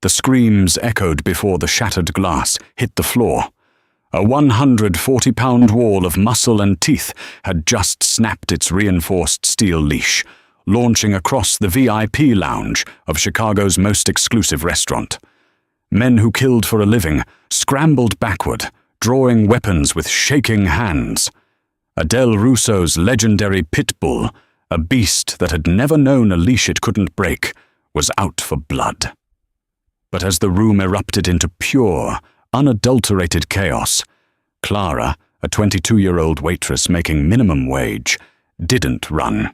The screams echoed before the shattered glass hit the floor. A 140-pound wall of muscle and teeth had just snapped its reinforced steel leash, launching across the VIP lounge of Chicago's most exclusive restaurant. Men who killed for a living scrambled backward, drawing weapons with shaking hands. Adele Russo's legendary Pitbull, a beast that had never known a leash it couldn't break, was out for blood. But as the room erupted into pure, unadulterated chaos, Clara, a 22-year-old waitress making minimum wage, didn't run.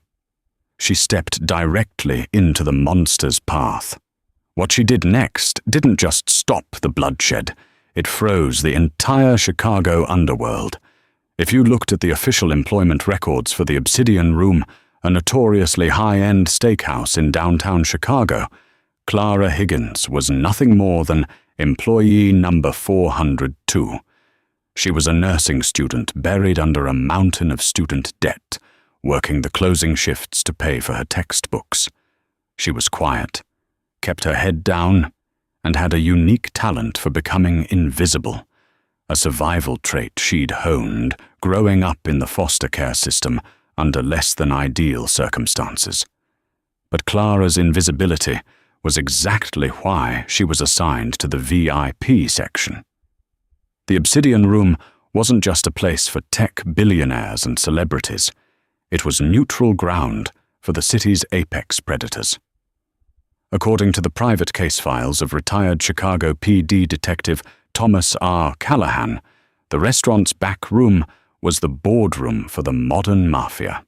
She stepped directly into the monster's path. What she did next didn't just stop the bloodshed, it froze the entire Chicago underworld. If you looked at the official employment records for the Obsidian Room, a notoriously high-end steakhouse in downtown Chicago, Clara Higgins was nothing more than employee number 402. She was a nursing student buried under a mountain of student debt, working the closing shifts to pay for her textbooks. She was quiet, kept her head down, and had a unique talent for becoming invisible, a survival trait she'd honed growing up in the foster care system under less than ideal circumstances. But Clara's invisibility was exactly why she was assigned to the VIP section. The Obsidian Room wasn't just a place for tech billionaires and celebrities. It was neutral ground for the city's apex predators. According to the private case files of retired Chicago PD detective Thomas R. Callahan, the restaurant's back room was the boardroom for the modern Mafia.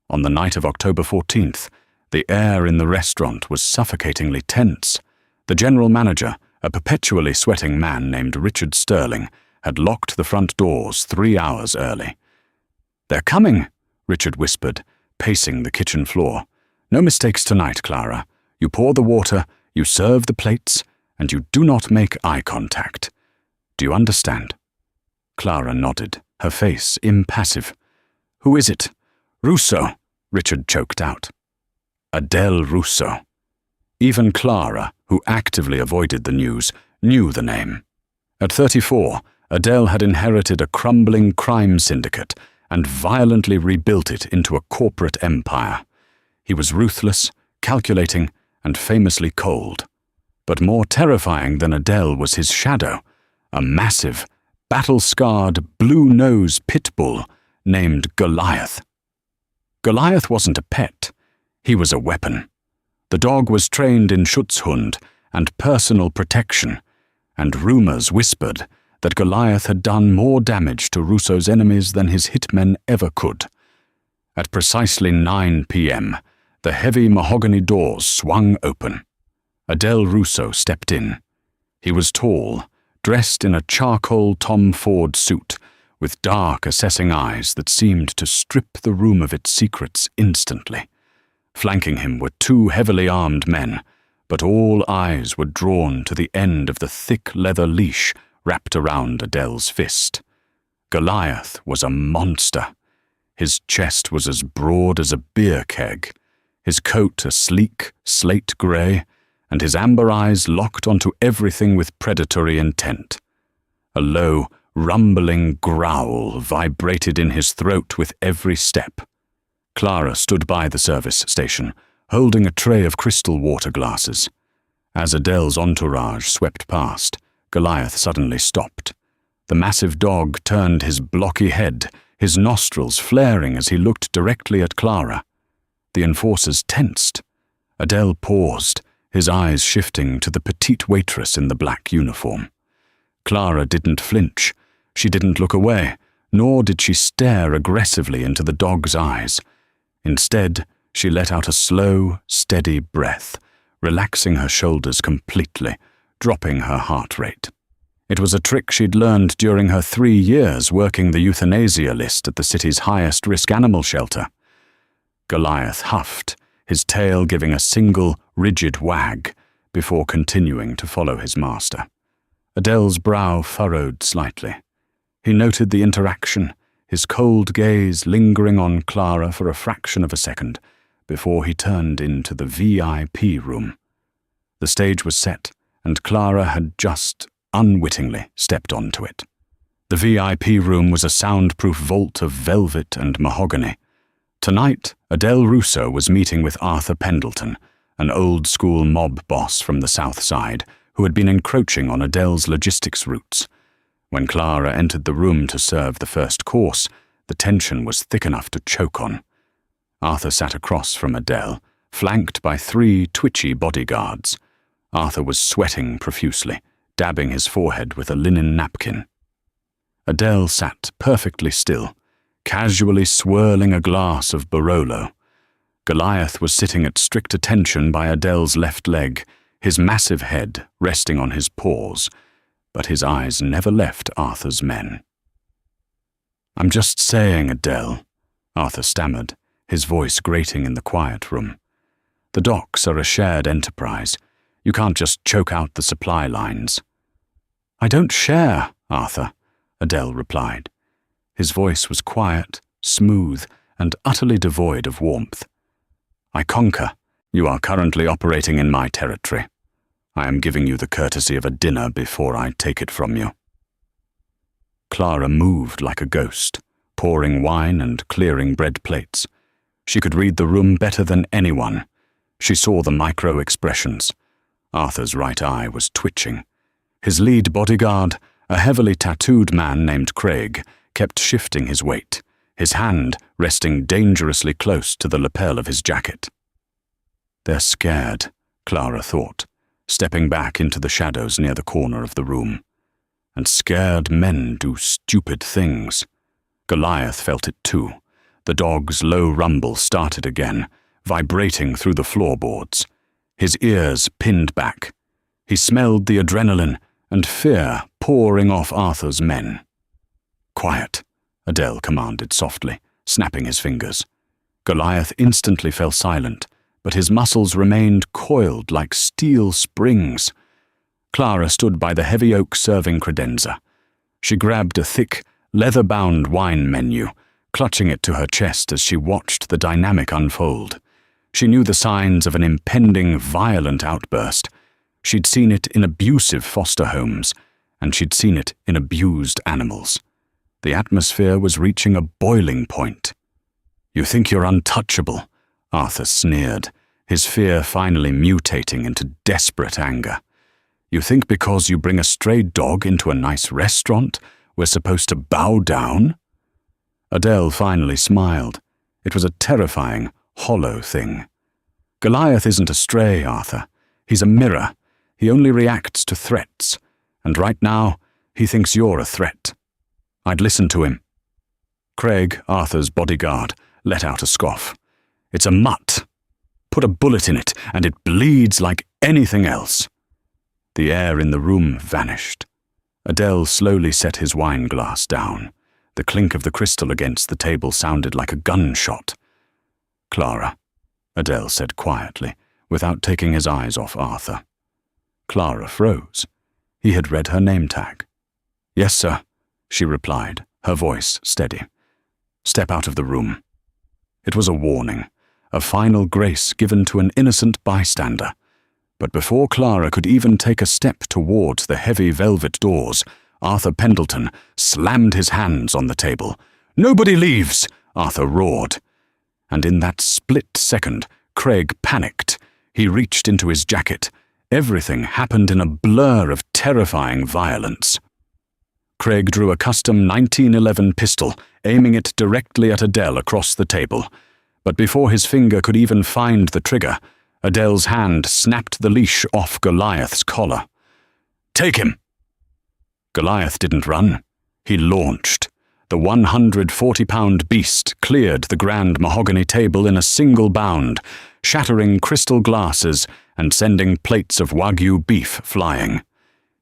On the night of October 14th, the air in the restaurant was suffocatingly tense. The general manager, a perpetually sweating man named Richard Sterling, had locked the front doors 3 hours early. "They're coming," Richard whispered, pacing the kitchen floor. "No mistakes tonight, Clara. You pour the water, you serve the plates, and you do not make eye contact. Do you understand?" Clara nodded, her face impassive. "Who is it?" "Russo," Richard choked out. Adele Russo. Even Clara, who actively avoided the news, knew the name. At 34, Adele had inherited a crumbling crime syndicate and violently rebuilt it into a corporate empire. He was ruthless, calculating, and famously cold. But more terrifying than Adele was his shadow, a massive, battle-scarred, blue-nosed pit bull named Goliath. Goliath wasn't a pet. He was a weapon. The dog was trained in Schutzhund and personal protection, and rumors whispered that Goliath had done more damage to Russo's enemies than his hitmen ever could. At precisely 9 p.m., the heavy mahogany doors swung open. Adele Russo stepped in. He was tall, dressed in a charcoal Tom Ford suit, with dark, assessing eyes that seemed to strip the room of its secrets instantly. Flanking him were 2 heavily armed men, but all eyes were drawn to the end of the thick leather leash wrapped around Adele's fist. Goliath was a monster. His chest was as broad as a beer keg, his coat a sleek, slate grey, and his amber eyes locked onto everything with predatory intent. A low, rumbling growl vibrated in his throat with every step. Clara stood by the service station, holding a tray of crystal water glasses. As Adele's entourage swept past, Goliath suddenly stopped. The massive dog turned his blocky head, his nostrils flaring as he looked directly at Clara. The enforcers tensed. Adele paused, his eyes shifting to the petite waitress in the black uniform. Clara didn't flinch. She didn't look away, nor did she stare aggressively into the dog's eyes. Instead, she let out a slow, steady breath, relaxing her shoulders completely, dropping her heart rate. It was a trick she'd learned during her 3 years working the euthanasia list at the city's highest-risk animal shelter. Goliath huffed, his tail giving a single, rigid wag, before continuing to follow his master. Adele's brow furrowed slightly. He noted the interaction, his cold gaze lingering on Clara for a fraction of a second, before he turned into the VIP room. The stage was set, and Clara had just unwittingly stepped onto it. The VIP room was a soundproof vault of velvet and mahogany. Tonight, Adele Russo was meeting with Arthur Pendleton, an old-school mob boss from the South Side who had been encroaching on Adele's logistics routes. When Clara entered the room to serve the first course, the tension was thick enough to choke on. Arthur sat across from Adele, flanked by 3 twitchy bodyguards. Arthur was sweating profusely, dabbing his forehead with a linen napkin. Adele sat perfectly still, casually swirling a glass of Barolo. Goliath was sitting at strict attention by Adele's left leg, his massive head resting on his paws, but his eyes never left Arthur's men. "I'm just saying, Adele," Arthur stammered, his voice grating in the quiet room. "The docks are a shared enterprise. You can't just choke out the supply lines." "I don't share, Arthur," Adele replied. His voice was quiet, smooth, and utterly devoid of warmth. "I conquer. You are currently operating in my territory. I am giving you the courtesy of a dinner before I take it from you." Clara moved like a ghost, pouring wine and clearing bread plates. She could read the room better than anyone. She saw the micro-expressions. Arthur's right eye was twitching. His lead bodyguard, a heavily tattooed man named Craig, kept shifting his weight, his hand resting dangerously close to the lapel of his jacket. "They're scared," Clara thought, stepping back into the shadows near the corner of the room. And scared men do stupid things. Goliath felt it too. The dog's low rumble started again, vibrating through the floorboards. His ears pinned back. He smelled the adrenaline and fear pouring off Arthur's men. "Quiet," Adele commanded softly, snapping his fingers. Goliath instantly fell silent, but his muscles remained coiled like steel springs. Clara stood by the heavy oak serving credenza. She grabbed a thick, leather-bound wine menu, clutching it to her chest as she watched the dynamic unfold. She knew the signs of an impending, violent outburst. She'd seen it in abusive foster homes, and she'd seen it in abused animals. The atmosphere was reaching a boiling point. "You think you're untouchable," Arthur sneered, his fear finally mutating into desperate anger. "You think because you bring a stray dog into a nice restaurant, we're supposed to bow down?" Adele finally smiled. It was a terrifying, hollow thing. "Goliath isn't a stray, Arthur. He's a mirror. He only reacts to threats. And right now, he thinks you're a threat. I'd listen to him." Craig, Arthur's bodyguard, let out a scoff. "It's a mutt. Put a bullet in it, and it bleeds like anything else." The air in the room vanished. Adele slowly set his wine glass down. The clink of the crystal against the table sounded like a gunshot. "Clara," Adele said quietly, without taking his eyes off Arthur. Clara froze. He had read her name tag. "Yes, sir," she replied, her voice steady. "Step out of the room." It was a warning, a final grace given to an innocent bystander. But before Clara could even take a step towards the heavy velvet doors, Arthur Pendleton slammed his hands on the table. "Nobody leaves!" Arthur roared. And in that split second, Craig panicked. He reached into his jacket. Everything happened in a blur of terrifying violence. Craig drew a custom 1911 pistol, aiming it directly at Adele across the table. But before his finger could even find the trigger, Adele's hand snapped the leash off Goliath's collar. "Take him!" Goliath didn't run. He launched. The 140-pound beast cleared the grand mahogany table in a single bound, shattering crystal glasses and sending plates of Wagyu beef flying.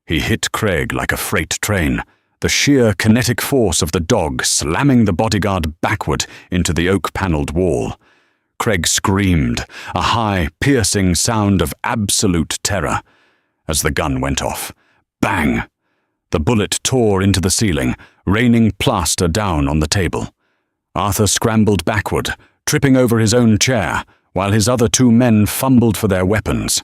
He hit Craig like a freight train, the sheer kinetic force of the dog slamming the bodyguard backward into the oak-paneled wall. Craig screamed, a high, piercing sound of absolute terror. As the gun went off, bang! The bullet tore into the ceiling, raining plaster down on the table. Arthur scrambled backward, tripping over his own chair, while his other 2 men fumbled for their weapons.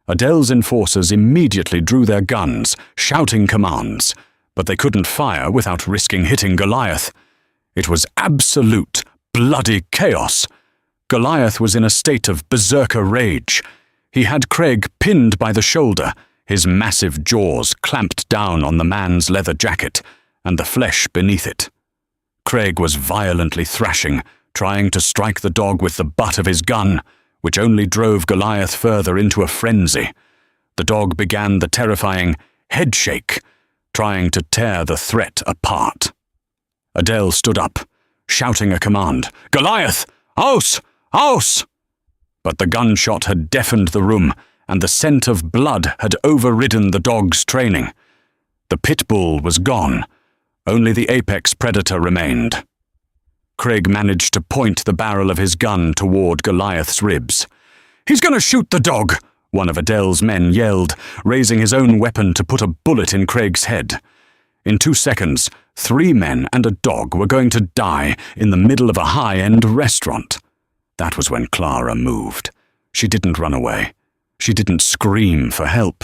Adele's enforcers immediately drew their guns, shouting commands, but they couldn't fire without risking hitting Goliath. It was absolute, bloody chaos. Goliath was in a state of berserker rage. He had Craig pinned by the shoulder, his massive jaws clamped down on the man's leather jacket and the flesh beneath it. Craig was violently thrashing, trying to strike the dog with the butt of his gun, which only drove Goliath further into a frenzy. The dog began the terrifying headshake, trying to tear the threat apart. Adele stood up, shouting a command, "Goliath! Aus! Aus!" But the gunshot had deafened the room, and the scent of blood had overridden the dog's training. The Pitbull was gone. Only the apex predator remained. Craig managed to point the barrel of his gun toward Goliath's ribs. "He's going to shoot the dog!" one of Adele's men yelled, raising his own weapon to put a bullet in Craig's head. In 2 seconds, 3 men and a dog were going to die in the middle of a high-end restaurant. That was when Clara moved. She didn't run away. She didn't scream for help.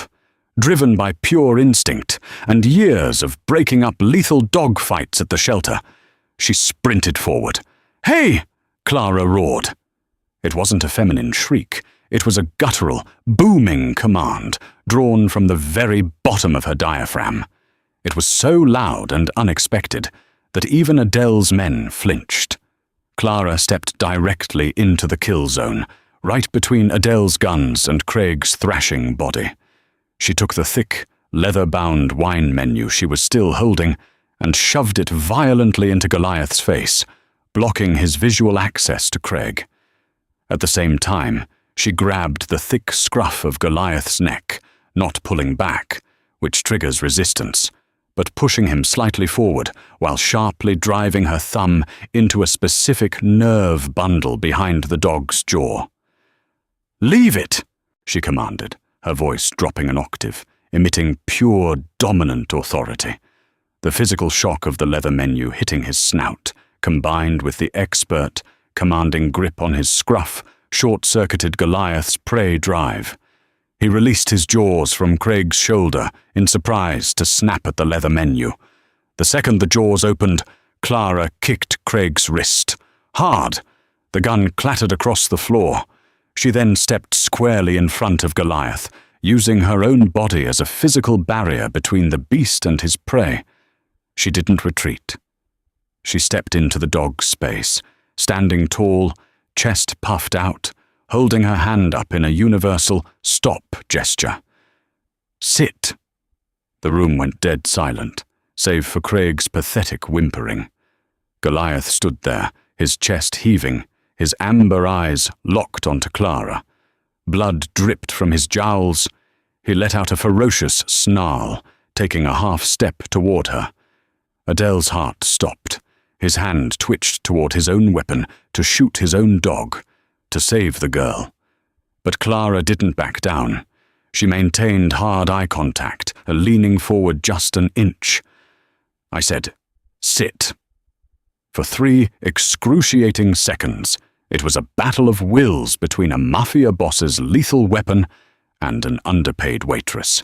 Driven by pure instinct and years of breaking up lethal dog fights at the shelter, she sprinted forward. "Hey!" Clara roared. It wasn't a feminine shriek. It was a guttural, booming command drawn from the very bottom of her diaphragm. It was so loud and unexpected that even Adele's men flinched. Clara stepped directly into the kill zone, right between Adele's guns and Craig's thrashing body. She took the thick, leather-bound wine menu she was still holding and shoved it violently into Goliath's face, blocking his visual access to Craig. At the same time, she grabbed the thick scruff of Goliath's neck, not pulling back, which triggers resistance, but pushing him slightly forward while sharply driving her thumb into a specific nerve bundle behind the dog's jaw. "Leave it," she commanded, her voice dropping an octave, emitting pure dominant authority. The physical shock of the leather menu hitting his snout, combined with the expert, commanding grip on his scruff, short-circuited Goliath's prey drive. He released his jaws from Craig's shoulder in surprise to snap at the leather menu. The second the jaws opened, Clara kicked Craig's wrist. Hard. The gun clattered across the floor. She then stepped squarely in front of Goliath, using her own body as a physical barrier between the beast and his prey. She didn't retreat. She stepped into the dog's space, standing tall, chest puffed out, holding her hand up in a universal stop gesture. "Sit." The room went dead silent, save for Craig's pathetic whimpering. Goliath stood there, his chest heaving, his amber eyes locked onto Clara. Blood dripped from his jowls. He let out a ferocious snarl, taking a half step toward her. Adele's heart stopped. His hand twitched toward his own weapon to shoot his own dog, to save the girl. But Clara didn't back down. She maintained hard eye contact, leaning forward just an inch. I said, "Sit." For 3 excruciating seconds, it was a battle of wills between a Mafia boss's lethal weapon and an underpaid waitress.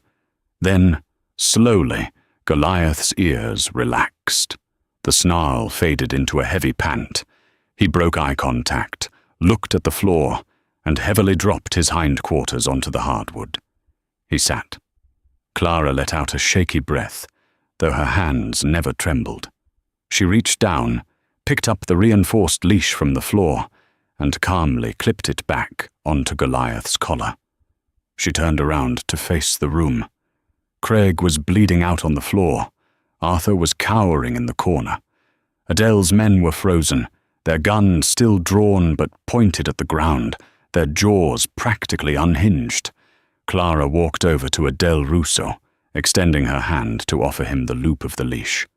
Then, slowly, Goliath's ears relaxed. The snarl faded into a heavy pant. He broke eye contact, looked at the floor, and heavily dropped his hindquarters onto the hardwood. He sat. Clara let out a shaky breath, though her hands never trembled. She reached down, picked up the reinforced leash from the floor, and calmly clipped it back onto Goliath's collar. She turned around to face the room. Craig was bleeding out on the floor. Arthur was cowering in the corner. Adele's men were frozen, their guns still drawn but pointed at the ground, their jaws practically unhinged. Clara walked over to Adele Russo, extending her hand to offer him the loop of the leash.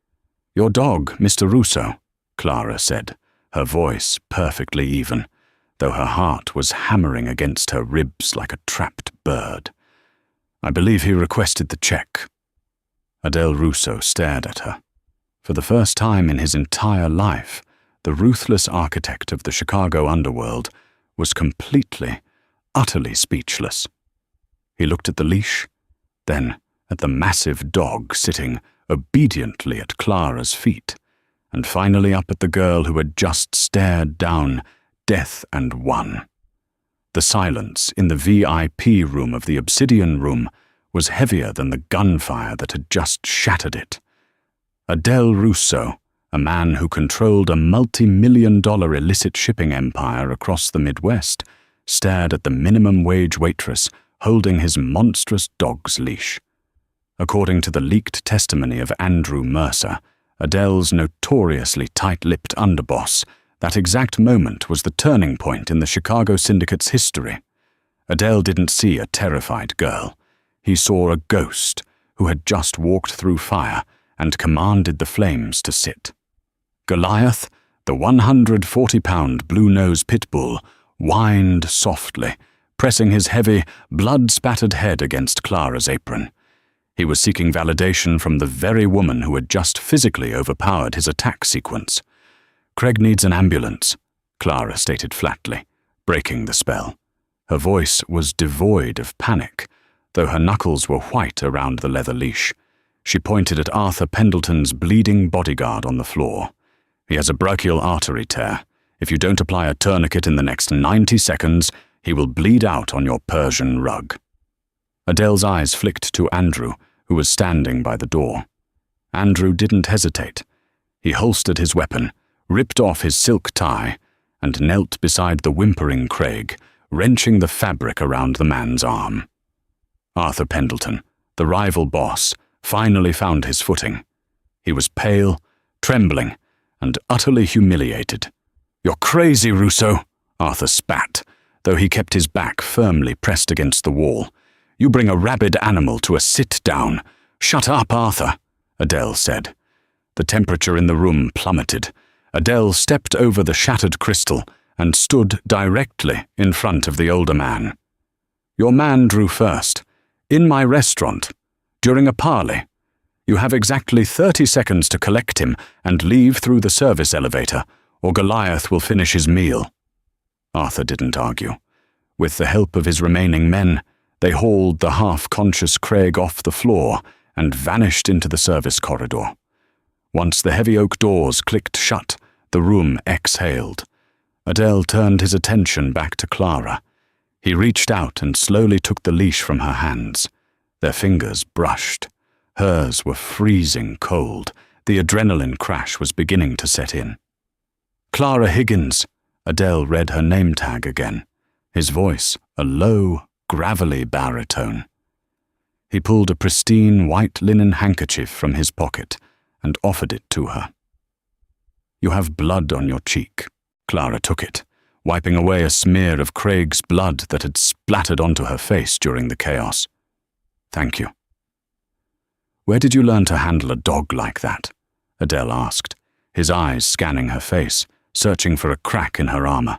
"Your dog, Mr. Russo," Clara said, her voice perfectly even, though her heart was hammering against her ribs like a trapped bird. "I believe he requested the check." Adele Russo stared at her. For the first time in his entire life, the ruthless architect of the Chicago underworld was completely, utterly speechless. He looked at the leash, then at the massive dog sitting obediently at Clara's feet, and finally up at the girl who had just stared down death and won. The silence in the VIP room of the Obsidian Room was heavier than the gunfire that had just shattered it. Adele Russo, a man who controlled a multi-million-dollar illicit shipping empire across the Midwest, stared at the minimum-wage waitress holding his monstrous dog's leash. According to the leaked testimony of Andrew Mercer, Adele's notoriously tight-lipped underboss, that exact moment was the turning point in the Chicago Syndicate's history. Adele didn't see a terrified girl. He saw a ghost who had just walked through fire and commanded the flames to sit. Goliath, the 140-pound blue-nosed Pitbull, whined softly, pressing his heavy, blood-spattered head against Clara's apron. He was seeking validation from the very woman who had just physically overpowered his attack sequence. "Craig needs an ambulance," Clara stated flatly, breaking the spell. Her voice was devoid of panic, though her knuckles were white around the leather leash. She pointed at Arthur Pendleton's bleeding bodyguard on the floor. "He has a brachial artery tear. If you don't apply a tourniquet in the next 90 seconds, he will bleed out on your Persian rug." Adele's eyes flicked to Andrew, who was standing by the door. Andrew didn't hesitate. He holstered his weapon, ripped off his silk tie, and knelt beside the whimpering Craig, wrenching the fabric around the man's arm. Arthur Pendleton, the rival boss, finally found his footing. He was pale, trembling, and utterly humiliated. "You're crazy, Russo," Arthur spat, though he kept his back firmly pressed against the wall. "You bring a rabid animal to a sit-down." "Shut up, Arthur," Adele said. The temperature in the room plummeted. Adele stepped over the shattered crystal and stood directly in front of the older man. "Your man drew first, in my restaurant, during a parley. You have exactly 30 seconds to collect him and leave through the service elevator, or Goliath will finish his meal." Arthur didn't argue. With the help of his remaining men, they hauled the half-conscious Craig off the floor and vanished into the service corridor. Once the heavy oak doors clicked shut, the room exhaled. Adele turned his attention back to Clara. He reached out and slowly took the leash from her hands. Their fingers brushed. Hers were freezing cold. The adrenaline crash was beginning to set in. "Clara Higgins." Adele read her name tag again, his voice a low, gravelly baritone. He pulled a pristine white linen handkerchief from his pocket and offered it to her. "You have blood on your cheek." Clara took it, wiping away a smear of Craig's blood that had splattered onto her face during the chaos. "Thank you." "Where did you learn to handle a dog like that?" Adele asked, his eyes scanning her face, searching for a crack in her armor.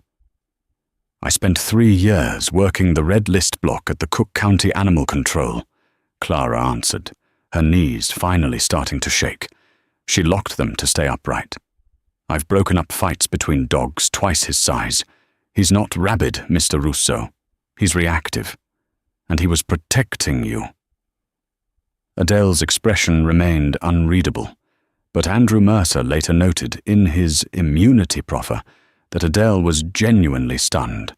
"I spent 3 years working the red list block at the Cook County Animal Control," Clara answered, her knees finally starting to shake. She locked them to stay upright. "I've broken up fights between dogs twice his size. He's not rabid, Mr. Russo. He's reactive. And he was protecting you." Adele's expression remained unreadable, but Andrew Mercer later noted in his immunity proffer that Adele was genuinely stunned.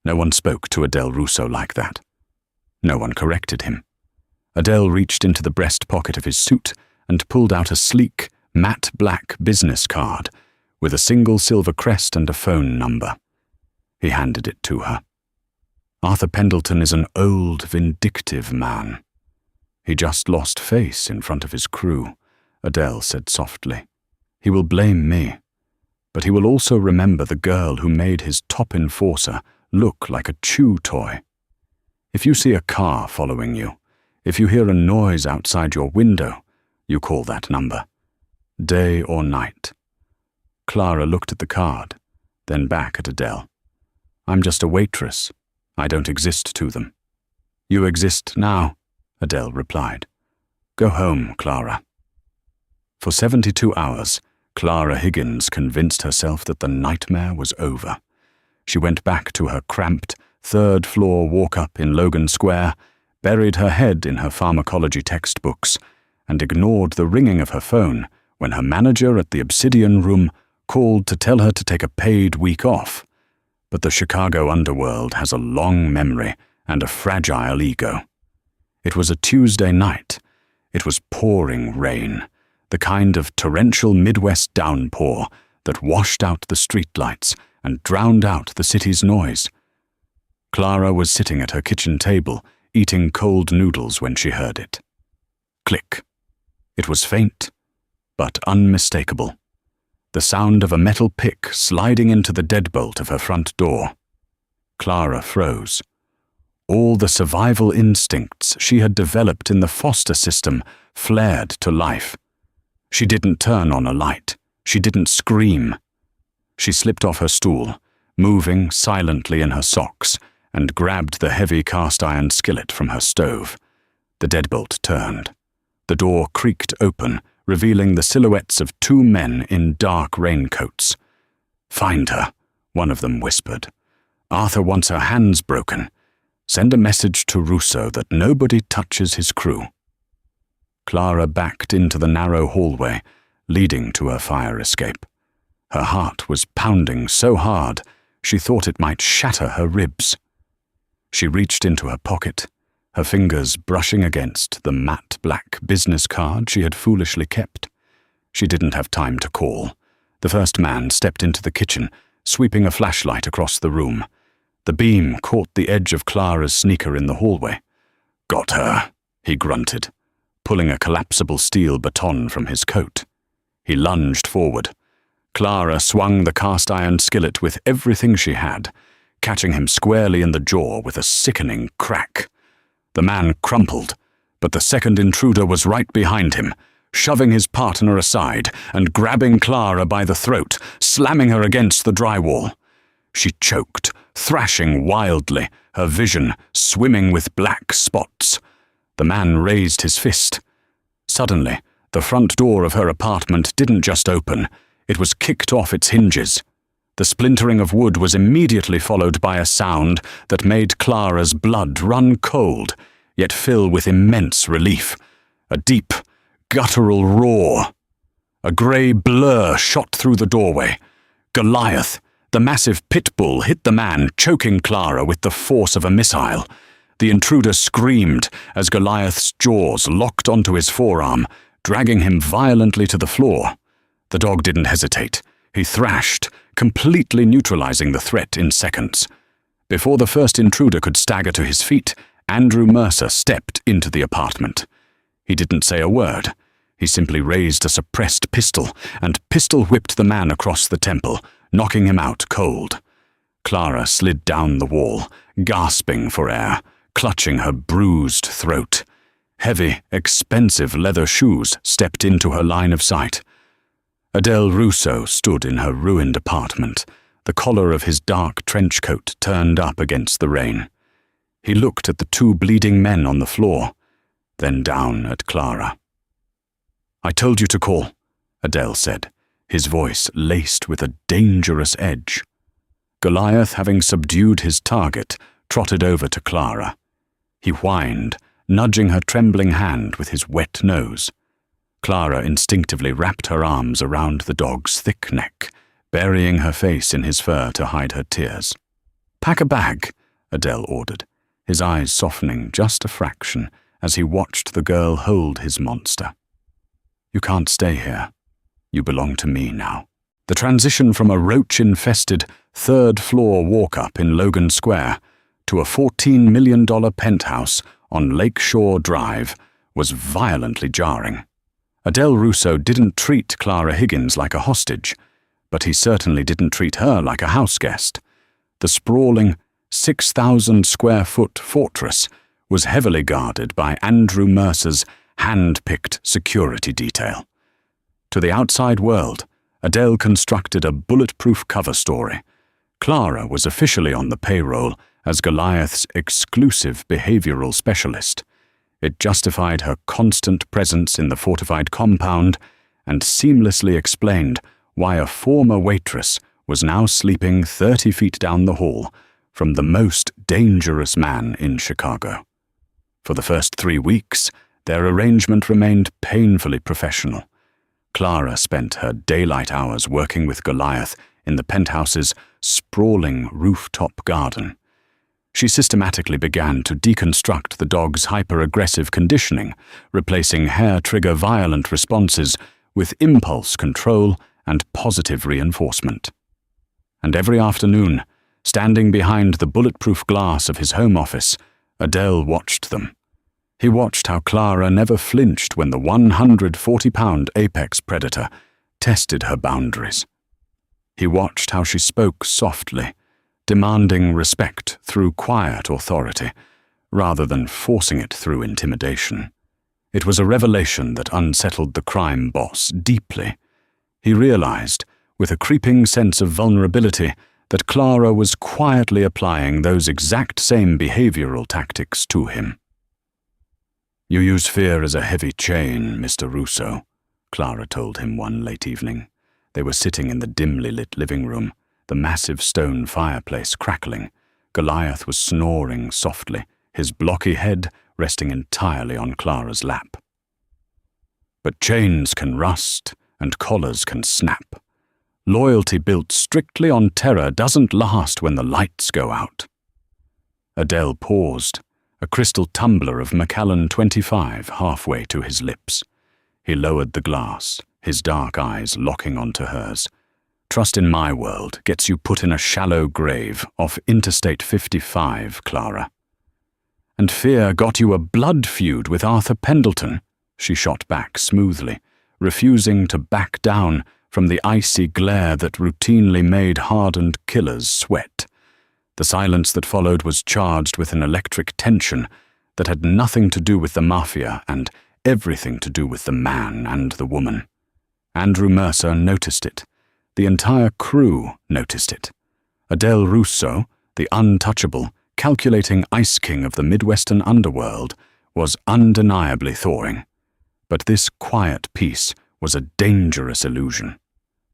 No one spoke to Adele Russo like that. No one corrected him. Adele reached into the breast pocket of his suit and pulled out a sleek, matte black business card with a single silver crest and a phone number. He handed it to her. "Arthur Pendleton is an old, vindictive man. He just lost face in front of his crew," Adele said softly. "He will blame me, but he will also remember the girl who made his top enforcer look like a chew toy. If you see a car following you, if you hear a noise outside your window, you call that number, day or night." Clara looked at the card, then back at Adele. "I'm just a waitress. I don't exist to them." "You exist now," Adele replied. "Go home, Clara." For 72 hours, Clara Higgins convinced herself that the nightmare was over. She went back to her cramped, third-floor walk-up in Logan Square, buried her head in her pharmacology textbooks, and ignored the ringing of her phone when her manager at the Obsidian Room called to tell her to take a paid week off. But the Chicago underworld has a long memory and a fragile ego. It was a Tuesday night. It was pouring rain, the kind of torrential Midwest downpour that washed out the streetlights and drowned out the city's noise. Clara was sitting at her kitchen table, eating cold noodles when she heard it. Click. It was faint, but unmistakable. The sound of a metal pick sliding into the deadbolt of her front door. Clara froze. All the survival instincts she had developed in the foster system flared to life. She didn't turn on a light. She didn't scream. She slipped off her stool, moving silently in her socks, and grabbed the heavy cast-iron skillet from her stove. The deadbolt turned. The door creaked open, revealing the silhouettes of two men in dark raincoats. "Find her," one of them whispered. "Arthur wants her hands broken. Send a message to Russo that nobody touches his crew." Clara backed into the narrow hallway, leading to her fire escape. Her heart was pounding so hard, she thought it might shatter her ribs. She reached into her pocket, her fingers brushing against the matte black business card she had foolishly kept. She didn't have time to call. The first man stepped into the kitchen, sweeping a flashlight across the room. The beam caught the edge of Clara's sneaker in the hallway. "Got her," he grunted, pulling a collapsible steel baton from his coat. He lunged forward. Clara swung the cast-iron skillet with everything she had, catching him squarely in the jaw with a sickening crack. The man crumpled, but the second intruder was right behind him, shoving his partner aside and grabbing Clara by the throat, slamming her against the drywall. She choked, thrashing wildly, her vision swimming with black spots. The man raised his fist. Suddenly, the front door of her apartment didn't just open, it was kicked off its hinges. The splintering of wood was immediately followed by a sound that made Clara's blood run cold, yet fill with immense relief. A deep, guttural roar. A grey blur shot through the doorway. Goliath, the massive Pitbull, hit the man, choking Clara with the force of a missile. The intruder screamed as Goliath's jaws locked onto his forearm, dragging him violently to the floor. The dog didn't hesitate. He thrashed, completely neutralizing the threat in seconds. Before the first intruder could stagger to his feet, Andrew Mercer stepped into the apartment. He didn't say a word. He simply raised a suppressed pistol and pistol-whipped the man across the temple, knocking him out cold. Clara slid down the wall, gasping for air, clutching her bruised throat. Heavy, expensive leather shoes stepped into her line of sight. Adele Russo stood in her ruined apartment, the collar of his dark trench coat turned up against the rain. He looked at the two bleeding men on the floor, then down at Clara. "I told you to call," Adele said, his voice laced with a dangerous edge. Goliath, having subdued his target, trotted over to Clara. He whined, nudging her trembling hand with his wet nose. Clara instinctively wrapped her arms around the dog's thick neck, burying her face in his fur to hide her tears. "Pack a bag," Adele ordered, his eyes softening just a fraction as he watched the girl hold his monster. "You can't stay here. You belong to me now." The transition from a roach-infested third-floor walk-up in Logan Square to a $14 million penthouse on Lakeshore Drive was violently jarring. Adele Russo didn't treat Clara Higgins like a hostage, but he certainly didn't treat her like a houseguest. The sprawling, 6,000-square-foot fortress was heavily guarded by Andrew Mercer's hand-picked security detail. To the outside world, Adele constructed a bulletproof cover story. Clara was officially on the payroll as Goliath's exclusive behavioral specialist. It justified her constant presence in the fortified compound and seamlessly explained why a former waitress was now sleeping 30 feet down the hall from the most dangerous man in Chicago. For the first 3 weeks, their arrangement remained painfully professional. Clara spent her daylight hours working with Goliath in the penthouse's sprawling rooftop garden. She systematically began to deconstruct the dog's hyper-aggressive conditioning, replacing hair-trigger violent responses with impulse control and positive reinforcement. And every afternoon, standing behind the bulletproof glass of his home office, Adele watched them. He watched how Clara never flinched when the 140-pound apex predator tested her boundaries. He watched how she spoke softly, demanding respect through quiet authority, rather than forcing it through intimidation. It was a revelation that unsettled the crime boss deeply. He realized, with a creeping sense of vulnerability, that Clara was quietly applying those exact same behavioral tactics to him. "You use fear as a heavy chain, Mr. Russo," Clara told him one late evening. They were sitting in the dimly lit living room, the massive stone fireplace crackling. Goliath was snoring softly, his blocky head resting entirely on Clara's lap. "But chains can rust, and collars can snap. Loyalty built strictly on terror doesn't last when the lights go out." Adele paused, a crystal tumbler of Macallan 25 halfway to his lips. He lowered the glass, his dark eyes locking onto hers. "Trust in my world gets you put in a shallow grave off Interstate 55, Clara." "And fear got you a blood feud with Arthur Pendleton," she shot back smoothly, refusing to back down from the icy glare that routinely made hardened killers sweat. The silence that followed was charged with an electric tension that had nothing to do with the Mafia and everything to do with the man and the woman. Andrew Mercer noticed it. The entire crew noticed it. Adele Russo, the untouchable, calculating ice king of the Midwestern underworld, was undeniably thawing. But this quiet peace was a dangerous illusion.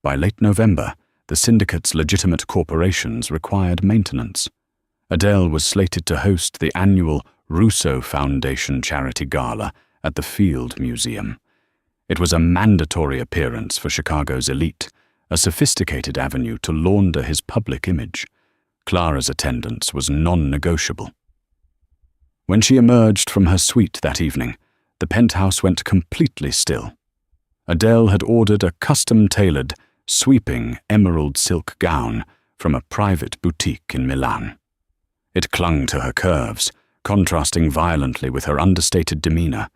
By late November, the syndicate's legitimate corporations required maintenance. Adele was slated to host the annual Russo Foundation charity gala at the Field Museum. It was a mandatory appearance for Chicago's elite, a sophisticated avenue to launder his public image. Clara's attendance was non-negotiable. When she emerged from her suite that evening, the penthouse went completely still. Adele had ordered a custom-tailored, sweeping emerald silk gown from a private boutique in Milan. It clung to her curves, contrasting violently with her understated demeanor.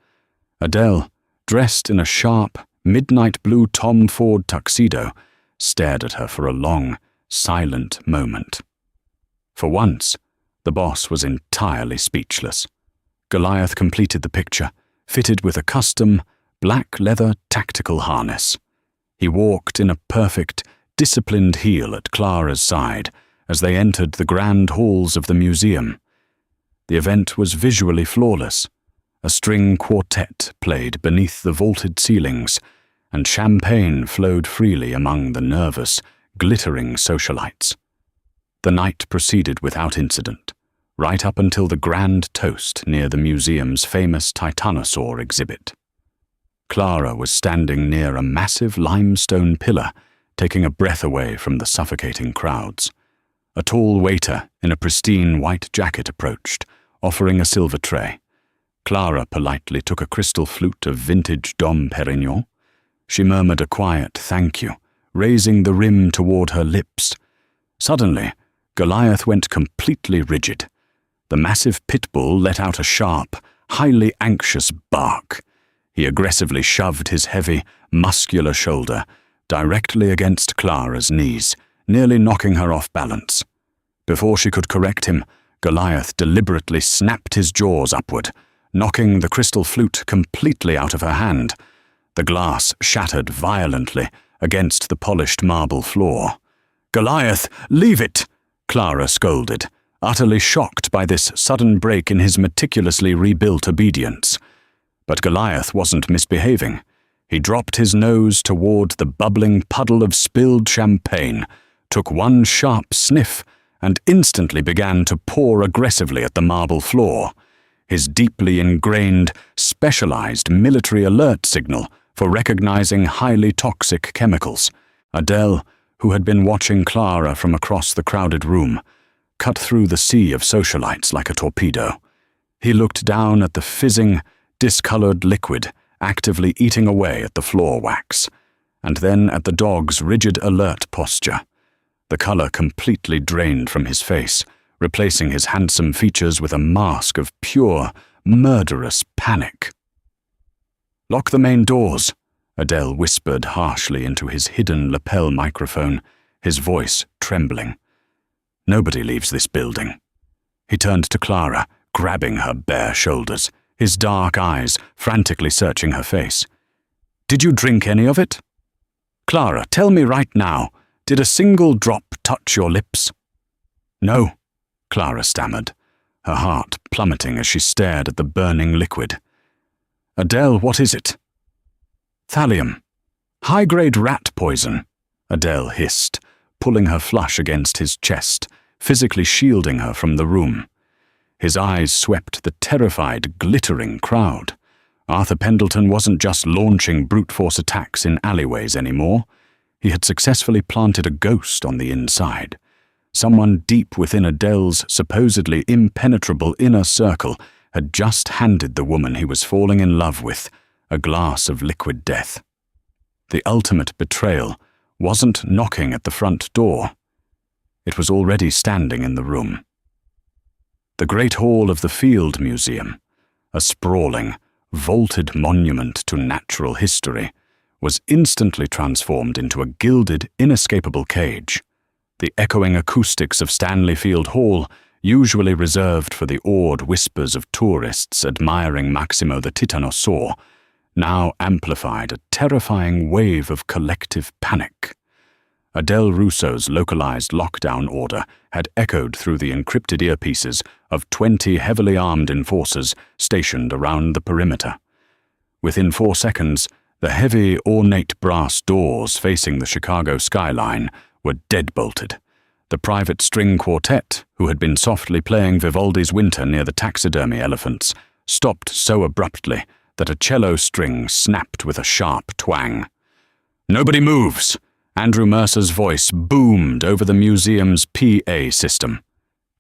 Adele, dressed in a sharp, midnight blue Tom Ford tuxedo, stared at her for a long, silent moment. For once, the boss was entirely speechless. Goliath completed the picture, fitted with a custom, black leather tactical harness. He walked in a perfect, disciplined heel at Clara's side as they entered the grand halls of the museum. The event was visually flawless. A string quartet played beneath the vaulted ceilings, and champagne flowed freely among the nervous, glittering socialites. The night proceeded without incident, right up until the grand toast near the museum's famous Titanosaur exhibit. Clara was standing near a massive limestone pillar, taking a breath away from the suffocating crowds. A tall waiter in a pristine white jacket approached, offering a silver tray. Clara politely took a crystal flute of vintage Dom Perignon. She murmured a quiet thank you, raising the rim toward her lips. Suddenly, Goliath went completely rigid. The massive Pitbull let out a sharp, highly anxious bark. He aggressively shoved his heavy, muscular shoulder directly against Clara's knees, nearly knocking her off balance. Before she could correct him, Goliath deliberately snapped his jaws upward, knocking the crystal flute completely out of her hand. The glass shattered violently against the polished marble floor. "Goliath, leave it!" Clara scolded, utterly shocked by this sudden break in his meticulously rebuilt obedience. But Goliath wasn't misbehaving. He dropped his nose toward the bubbling puddle of spilled champagne, took one sharp sniff, and instantly began to pour aggressively at the marble floor. his deeply ingrained, specialized military alert signal for recognizing highly toxic chemicals. Adele, who had been watching Clara from across the crowded room, cut through the sea of socialites like a torpedo. He looked down at the fizzing, discolored liquid actively eating away at the floor wax, and then at the dog's rigid alert posture. The color completely drained from his face, replacing his handsome features with a mask of pure, murderous panic. "Lock the main doors," Adele whispered harshly into his hidden lapel microphone, his voice trembling. "Nobody leaves this building." He turned to Clara, grabbing her bare shoulders, his dark eyes frantically searching her face. "Did you drink any of it? Clara, tell me right now, did a single drop touch your lips?" "No," Clara stammered, her heart plummeting as she stared at the burning liquid. "Adele, what is it?" "Thallium. High-grade rat poison," Adele hissed, pulling her flush against his chest, physically shielding her from the room. His eyes swept the terrified, glittering crowd. Arthur Pendleton wasn't just launching brute force attacks in alleyways anymore. He had successfully planted a ghost on the inside. Someone deep within Adele's supposedly impenetrable inner circle had just handed the woman he was falling in love with a glass of liquid death. The ultimate betrayal wasn't knocking at the front door. It was already standing in the room. The Great Hall of the Field Museum, a sprawling, vaulted monument to natural history, was instantly transformed into a gilded, inescapable cage. The echoing acoustics of Stanley Field Hall, usually reserved for the awed whispers of tourists admiring Maximo the Titanosaur, now amplified a terrifying wave of collective panic. Adele Russo's localized lockdown order had echoed through the encrypted earpieces of 20 heavily armed enforcers stationed around the perimeter. Within 4 seconds, the heavy, ornate brass doors facing the Chicago skyline were deadbolted. The private string quartet, who had been softly playing Vivaldi's Winter near the taxidermy elephants, stopped so abruptly that a cello string snapped with a sharp twang. "Nobody moves!" Andrew Mercer's voice boomed over the museum's PA system.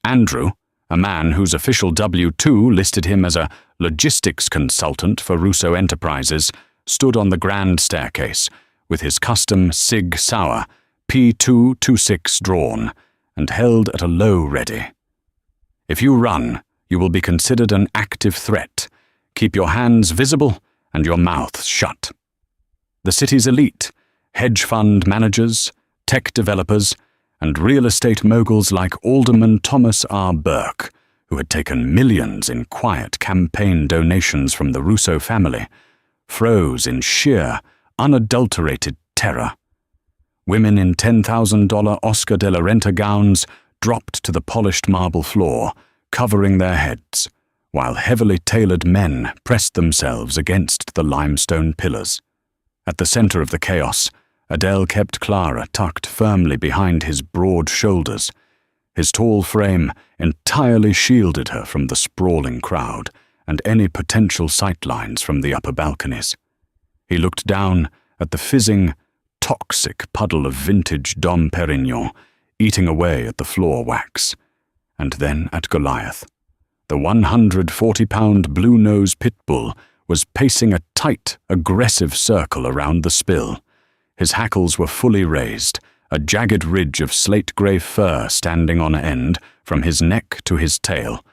Andrew, a man whose official W-2 listed him as a logistics consultant for Russo Enterprises, stood on the grand staircase with his custom Sig Sauer P226 drawn and held at a low ready. "If you run, you will be considered an active threat. Keep your hands visible and your mouth shut." The city's elite, hedge fund managers, tech developers, and real estate moguls like Alderman Thomas R. Burke, who had taken millions in quiet campaign donations from the Russo family, froze in sheer, unadulterated terror. Women in $10,000 Oscar de la Renta gowns dropped to the polished marble floor, covering their heads, while heavily tailored men pressed themselves against the limestone pillars. At the center of the chaos, Adele kept Clara tucked firmly behind his broad shoulders. His tall frame entirely shielded her from the sprawling crowd and any potential sightlines from the upper balconies. He looked down at the fizzing, toxic puddle of vintage Dom Perignon eating away at the floor wax, and then at Goliath. The 140-pound blue-nosed Pitbull was pacing a tight, aggressive circle around the spill. His hackles were fully raised, a jagged ridge of slate-grey fur standing on end from his neck to his tail.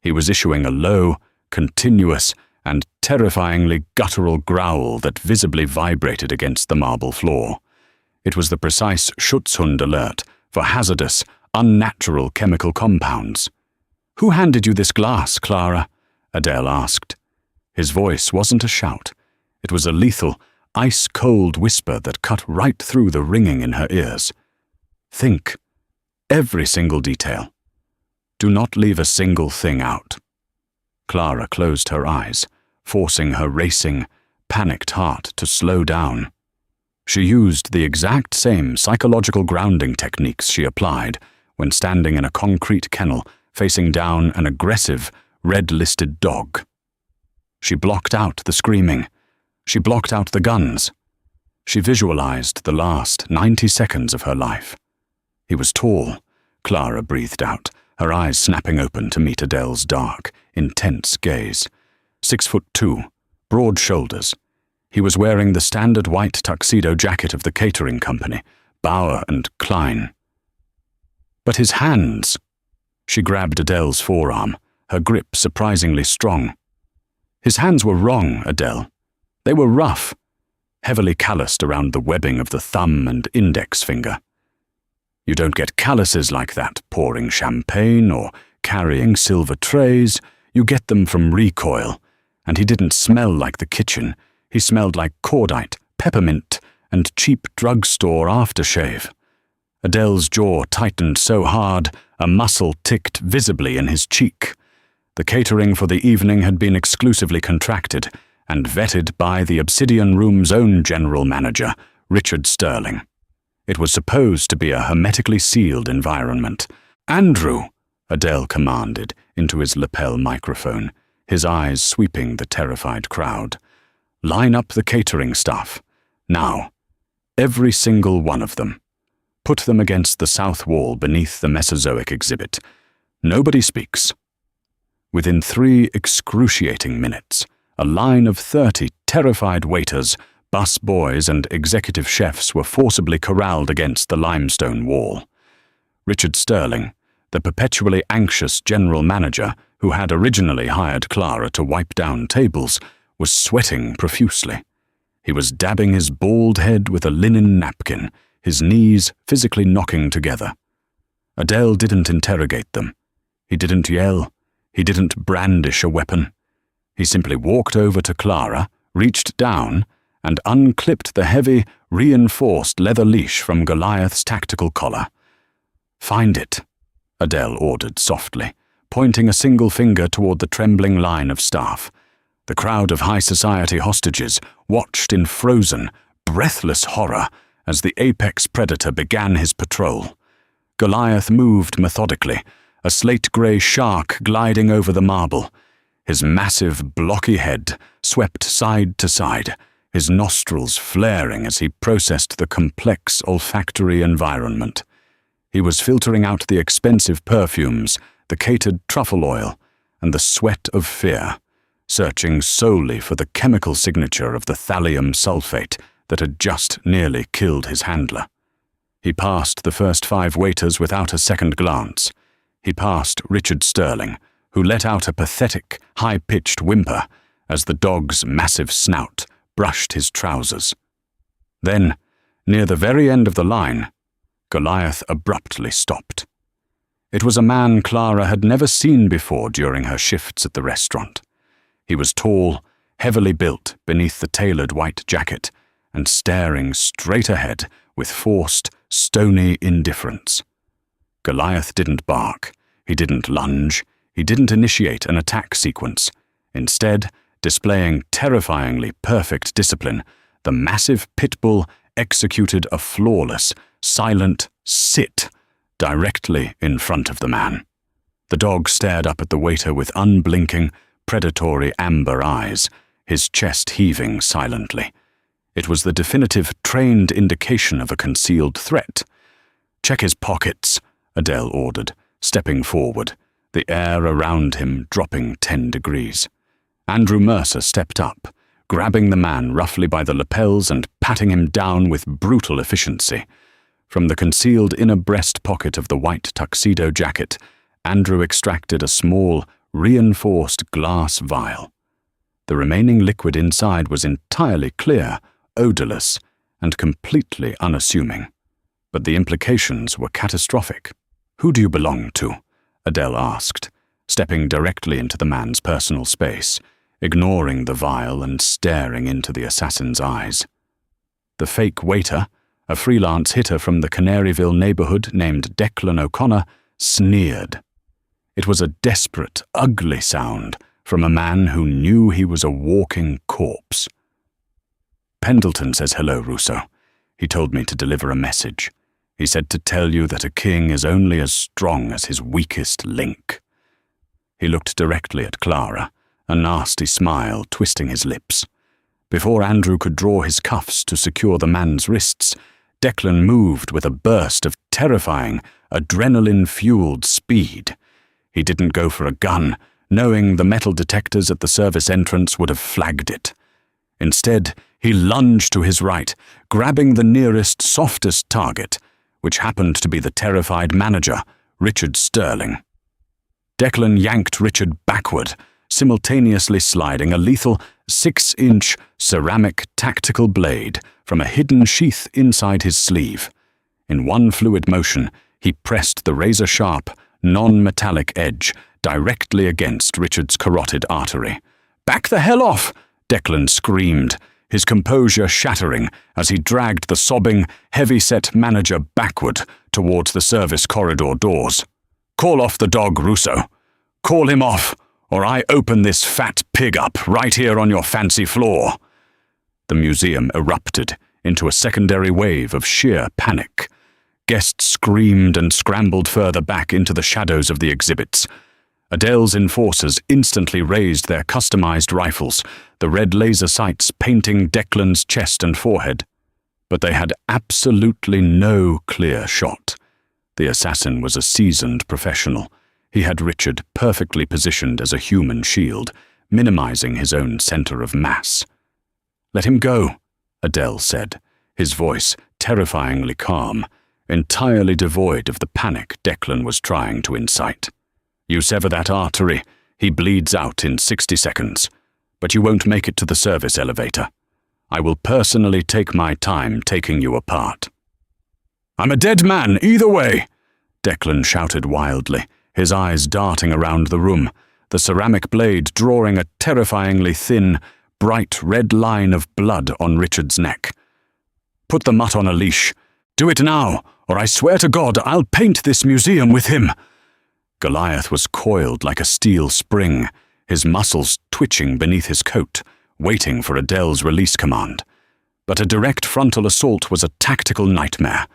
He was issuing a low, continuous, and terrifyingly guttural growl that visibly vibrated against the marble floor. It was the precise Schutzhund alert for hazardous, unnatural chemical compounds. "Who handed you this glass, Clara?" Adele asked. His voice wasn't a shout. It was a lethal, ice-cold whisper that cut right through the ringing in her ears. "Think. Every single detail. Do not leave a single thing out." Clara closed her eyes, forcing her racing, panicked heart to slow down. She used the exact same psychological grounding techniques she applied when standing in a concrete kennel facing down an aggressive, red-listed dog. She blocked out the screaming. She blocked out the guns. She visualized the last 90 seconds of her life. He was tall, Clara breathed out, her eyes snapping open to meet Adele's dark, intense gaze. 6'2", broad shoulders. He was wearing the standard white tuxedo jacket of the catering company, Bauer and Klein. But his hands... She grabbed Adele's forearm, her grip surprisingly strong. His hands were wrong, Adele. They were rough, heavily calloused around the webbing of the thumb and index finger. You don't get calluses like that pouring champagne or carrying silver trays. You get them from recoil. And he didn't smell like the kitchen. He smelled like cordite, peppermint, and cheap drugstore aftershave. Adele's jaw tightened so hard, a muscle ticked visibly in his cheek. The catering for the evening had been exclusively contracted and vetted by the Obsidian Room's own general manager, Richard Sterling. It was supposed to be a hermetically sealed environment. "Andrew," Adele commanded into his lapel microphone, his eyes sweeping the terrified crowd. "Line up the catering staff. Now. Every single one of them. Put them against the south wall beneath the Mesozoic exhibit. Nobody speaks." Within 3 excruciating minutes, a line of 30 terrified waiters, bus boys, and executive chefs were forcibly corralled against the limestone wall. Richard Sterling, the perpetually anxious general manager who had originally hired Clara to wipe down tables, was sweating profusely. He was dabbing his bald head with a linen napkin, his knees physically knocking together. Adele didn't interrogate them. He didn't yell. He didn't brandish a weapon. He simply walked over to Clara, reached down, and unclipped the heavy, reinforced leather leash from Goliath's tactical collar. "Find it," Adele ordered softly, pointing a single finger toward the trembling line of staff. The crowd of high society hostages watched in frozen, breathless horror as the apex predator began his patrol. Goliath moved methodically, a slate-grey shark gliding over the marble. His massive, blocky head swept side to side, his nostrils flaring as he processed the complex olfactory environment. He was filtering out the expensive perfumes, the catered truffle oil, and the sweat of fear, searching solely for the chemical signature of the thallium sulfate that had just nearly killed his handler. He passed the first 5 waiters without a second glance. He passed Richard Sterling, who let out a pathetic, high-pitched whimper as the dog's massive snout brushed his trousers. Then, near the very end of the line, Goliath abruptly stopped. It was a man Clara had never seen before during her shifts at the restaurant. He was tall, heavily built beneath the tailored white jacket, and staring straight ahead with forced, stony indifference. Goliath didn't bark, he didn't lunge, he didn't initiate an attack sequence. Instead, displaying terrifyingly perfect discipline, the massive Pitbull executed a flawless, silent sit directly in front of the man. The dog stared up at the waiter with unblinking, predatory amber eyes, his chest heaving silently. It was the definitive, trained indication of a concealed threat. "Check his pockets," Adele ordered, stepping forward, the air around him dropping 10 degrees. Andrew Mercer stepped up, grabbing the man roughly by the lapels and patting him down with brutal efficiency. From the concealed inner breast pocket of the white tuxedo jacket, Andrew extracted a small, reinforced glass vial. The remaining liquid inside was entirely clear, odorless, and completely unassuming. But the implications were catastrophic. "Who do you belong to?" Adele asked, stepping directly into the man's personal space, ignoring the vial and staring into the assassin's eyes. The fake waiter, a freelance hitter from the Canaryville neighborhood named Declan O'Connor, sneered. It was a desperate, ugly sound from a man who knew he was a walking corpse. "Pendleton says hello, Russo. He told me to deliver a message. He said to tell you that a king is only as strong as his weakest link." He looked directly at Clara, a nasty smile twisting his lips. Before Andrew could draw his cuffs to secure the man's wrists, Declan moved with a burst of terrifying, adrenaline-fueled speed. He didn't go for a gun, knowing the metal detectors at the service entrance would have flagged it. Instead, he lunged to his right, grabbing the nearest, softest target, which happened to be the terrified manager, Richard Sterling. Declan yanked Richard backward, simultaneously sliding a lethal 6-inch ceramic tactical blade from a hidden sheath inside his sleeve. In one fluid motion, he pressed the razor-sharp, non-metallic edge directly against Richard's carotid artery. "Back the hell off!" Declan screamed, his composure shattering as he dragged the sobbing, heavy-set manager backward towards the service corridor doors. "Call off the dog, Russo. Call him off, or I open this fat pig up right here on your fancy floor." The museum erupted into a secondary wave of sheer panic. Guests screamed and scrambled further back into the shadows of the exhibits. Adele's enforcers instantly raised their customized rifles, the red laser sights painting Declan's chest and forehead. But they had absolutely no clear shot. The assassin was a seasoned professional. He had Richard perfectly positioned as a human shield, minimizing his own center of mass. "Let him go," Adele said, his voice terrifyingly calm, entirely devoid of the panic Declan was trying to incite. "You sever that artery, he bleeds out in 60 seconds, but you won't make it to the service elevator. I will personally take my time taking you apart." "I'm a dead man, either way," Declan shouted wildly, his eyes darting around the room, the ceramic blade drawing a terrifyingly thin, bright red line of blood on Richard's neck. "Put the mutt on a leash. Do it now, or I swear to God I'll paint this museum with him." Goliath was coiled like a steel spring, his muscles twitching beneath his coat, waiting for Adele's release command. But a direct frontal assault was a tactical nightmare.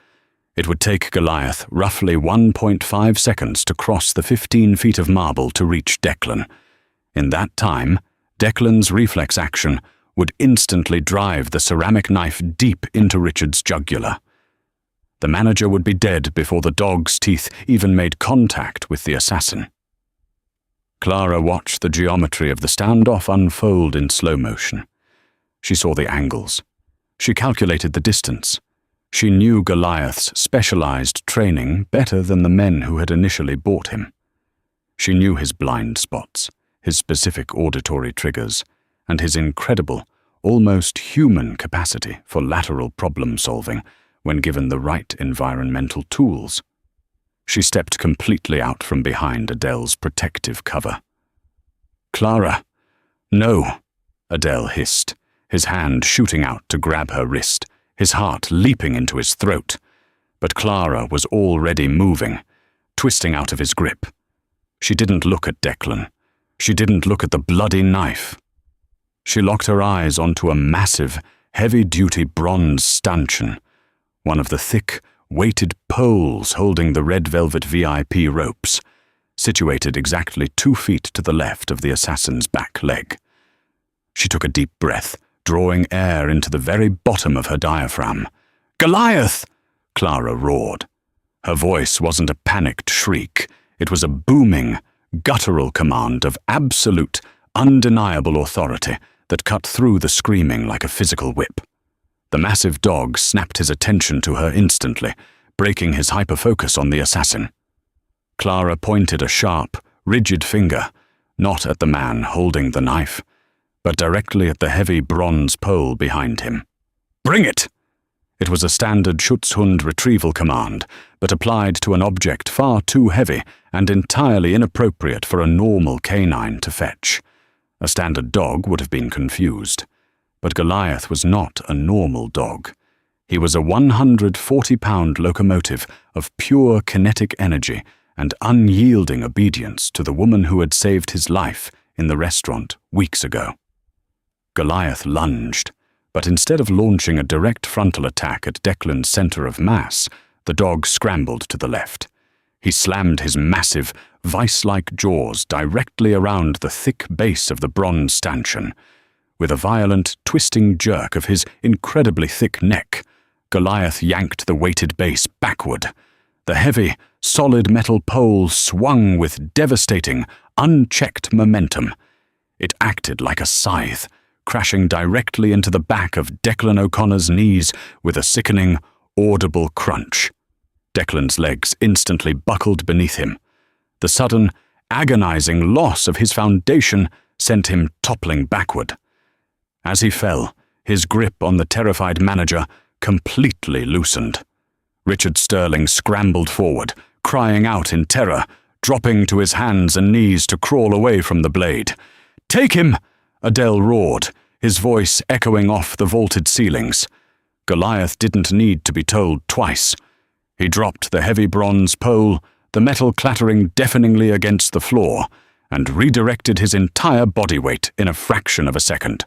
It would take Goliath roughly 1.5 seconds to cross the 15 feet of marble to reach Declan. In that time, Declan's reflex action would instantly drive the ceramic knife deep into Richard's jugular. The manager would be dead before the dog's teeth even made contact with the assassin. Clara watched the geometry of the standoff unfold in slow motion. She saw the angles. She calculated the distance. She knew Goliath's specialized training better than the men who had initially bought him. She knew his blind spots, his specific auditory triggers, and his incredible, almost human capacity for lateral problem-solving when given the right environmental tools. She stepped completely out from behind Adele's protective cover. "Clara, no," Adele hissed, his hand shooting out to grab her wrist, his heart leaping into his throat. But Clara was already moving, twisting out of his grip. She didn't look at Declan. She didn't look at the bloody knife. She locked her eyes onto a massive, heavy-duty bronze stanchion, one of the thick, weighted poles holding the red velvet VIP ropes, situated exactly 2 feet to the left of the assassin's back leg. She took a deep breath, drawing air into the very bottom of her diaphragm. "Goliath!" Clara roared. Her voice wasn't a panicked shriek. It was a booming, guttural command of absolute, undeniable authority that cut through the screaming like a physical whip. The massive dog snapped his attention to her instantly, breaking his hyperfocus on the assassin. Clara pointed a sharp, rigid finger, not at the man holding the knife, but directly at the heavy bronze pole behind him. "Bring it!" It was a standard Schutzhund retrieval command, but applied to an object far too heavy and entirely inappropriate for a normal canine to fetch. A standard dog would have been confused. But Goliath was not a normal dog. He was a 140-pound locomotive of pure kinetic energy and unyielding obedience to the woman who had saved his life in the restaurant weeks ago. Goliath lunged, but instead of launching a direct frontal attack at Declan's center of mass, the dog scrambled to the left. He slammed his massive, vice-like jaws directly around the thick base of the bronze stanchion. With a violent, twisting jerk of his incredibly thick neck, Goliath yanked the weighted base backward. The heavy, solid metal pole swung with devastating, unchecked momentum. It acted like a scythe, crashing directly into the back of Declan O'Connor's knees with a sickening, audible crunch. Declan's legs instantly buckled beneath him. The sudden, agonizing loss of his foundation sent him toppling backward. As he fell, his grip on the terrified manager completely loosened. Richard Sterling scrambled forward, crying out in terror, dropping to his hands and knees to crawl away from the blade. "Take him!" Adele roared, his voice echoing off the vaulted ceilings. Goliath didn't need to be told twice. He dropped the heavy bronze pole, the metal clattering deafeningly against the floor, and redirected his entire body weight in a fraction of a second.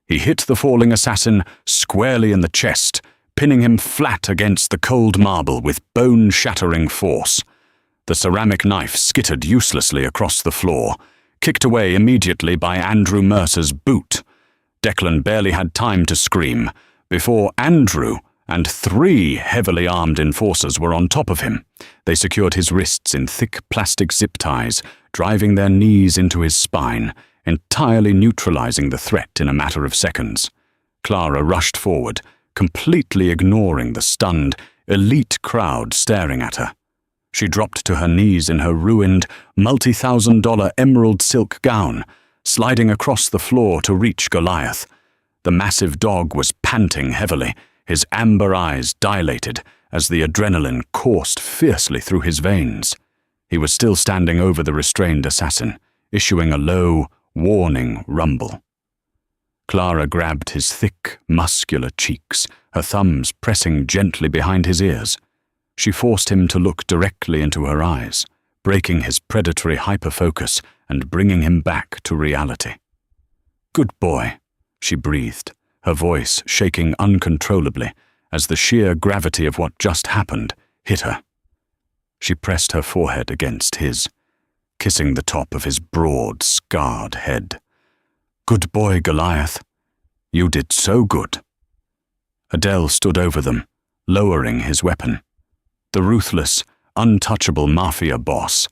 He hit the falling assassin squarely in the chest, pinning him flat against the cold marble with bone-shattering force. The ceramic knife skittered uselessly across the floor, kicked away immediately by Andrew Mercer's boot. Declan barely had time to scream before Andrew and 3 heavily armed enforcers were on top of him. They secured his wrists in thick plastic zip ties, driving their knees into his spine, entirely neutralizing the threat in a matter of seconds. Clara rushed forward, completely ignoring the stunned, elite crowd staring at her. She dropped to her knees in her ruined, multi-$1,000 emerald silk gown, sliding across the floor to reach Goliath. The massive dog was panting heavily, his amber eyes dilated as the adrenaline coursed fiercely through his veins. He was still standing over the restrained assassin, issuing a low, warning rumble. Clara grabbed his thick, muscular cheeks, her thumbs pressing gently behind his ears. She forced him to look directly into her eyes, breaking his predatory hyperfocus and bringing him back to reality. "Good boy," she breathed, her voice shaking uncontrollably as the sheer gravity of what just happened hit her. She pressed her forehead against his, kissing the top of his broad, scarred head. "Good boy, Goliath. You did so good." Adele stood over them, lowering his weapon. The ruthless, untouchable Mafia boss,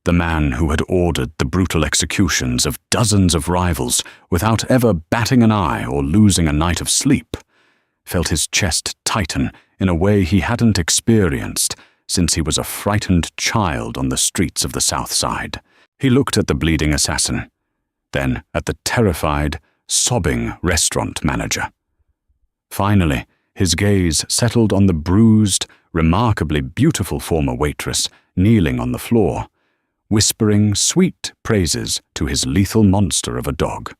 the man who had ordered the brutal executions of dozens of rivals without ever batting an eye or losing a night of sleep, felt his chest tighten in a way he hadn't experienced since he was a frightened child on the streets of the South Side. He looked at the bleeding assassin, then at the terrified, sobbing restaurant manager. Finally, his gaze settled on the bruised, remarkably beautiful former waitress kneeling on the floor, whispering sweet praises to his lethal monster of a dog.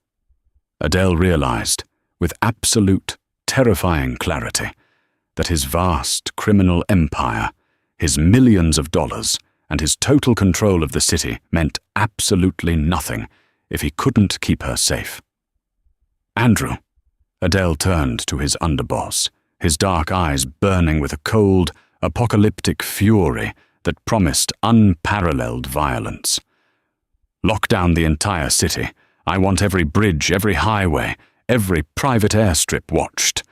Adele realized, with absolute, terrifying clarity, that his vast criminal empire, his millions of dollars, and his total control of the city meant absolutely nothing if he couldn't keep her safe. "Andrew," Adele turned to his underboss, his dark eyes burning with a cold, apocalyptic fury that promised unparalleled violence. "Lock down the entire city. I want every bridge, every highway, every private airstrip watched.